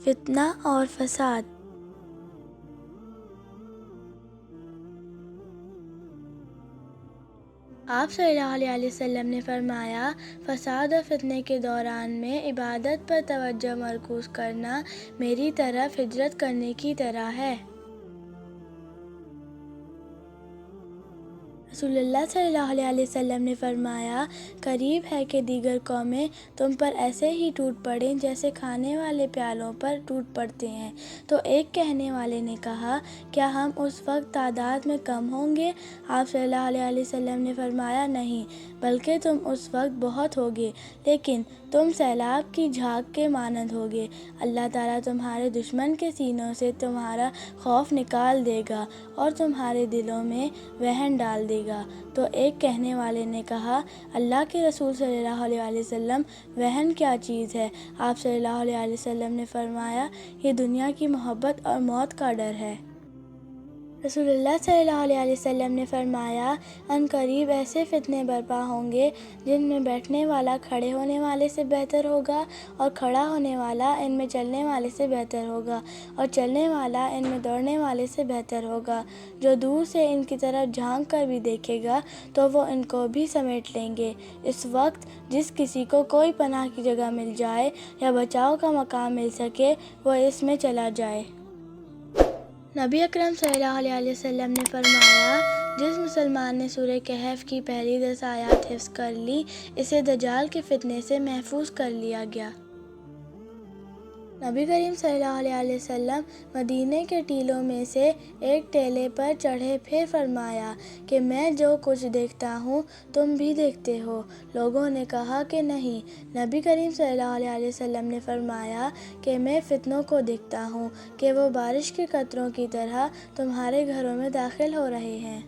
فتنہ اور فساد۔ آپ صلی اللہ علیہ وسلم نے فرمایا، فساد اور فتنے کے دوران میں عبادت پر توجہ مرکوز کرنا میری طرف ہجرت کرنے کی طرح ہے۔ رسول اللہ صلی اللہ علیہ وسلم نے فرمایا، قریب ہے کہ دیگر قومیں تم پر ایسے ہی ٹوٹ پڑیں جیسے کھانے والے پیالوں پر ٹوٹ پڑتے ہیں۔ تو ایک کہنے والے نے کہا، کیا ہم اس وقت تعداد میں کم ہوں گے؟ آپ صلی اللہ علیہ وسلم نے فرمایا، نہیں، بلکہ تم اس وقت بہت ہوگے، لیکن تم سیلاب کی جھاگ کے مانند ہوگے۔ اللہ تعالیٰ تمہارے دشمن کے سینوں سے تمہارا خوف نکال دے گا اور تمہارے دلوں میں وہن ڈال دے گا۔ تو ایک کہنے والے نے کہا، اللہ کے رسول صلی اللہ علیہ وسلم، وہن کیا چیز ہے؟ آپ صلی اللہ علیہ وسلم نے فرمایا، یہ دنیا کی محبت اور موت کا ڈر ہے۔ رسول اللہ صلی اللہ علیہ وسلم نے فرمایا، ان قریب ایسے فتنے برپا ہوں گے جن میں بیٹھنے والا کھڑے ہونے والے سے بہتر ہوگا اور کھڑا ہونے والا ان میں چلنے والے سے بہتر ہوگا اور چلنے والا ان میں دوڑنے والے سے بہتر ہوگا۔ جو دور سے ان کی طرف جھانک کر بھی دیکھے گا تو وہ ان کو بھی سمیٹ لیں گے۔ اس وقت جس کسی کو کوئی پناہ کی جگہ مل جائے یا بچاؤ کا مقام مل سکے وہ اس میں چلا جائے۔ نبی اکرم صلی اللہ علیہ وسلم نے فرمایا، جس مسلمان نے سورہ کہف کی پہلی 10 آیات حفظ کر لی، اسے دجال کے فتنے سے محفوظ کر لیا گیا۔ نبی کریم صلی اللہ علیہ وسلم مدینے کے ٹیلوں میں سے ایک ٹیلے پر چڑھے، پھر فرمایا کہ میں جو کچھ دیکھتا ہوں تم بھی دیکھتے ہو؟ لوگوں نے کہا کہ نہیں۔ نبی کریم صلی اللہ علیہ وسلم نے فرمایا کہ میں فتنوں کو دیکھتا ہوں کہ وہ بارش کے قطروں کی طرح تمہارے گھروں میں داخل ہو رہے ہیں۔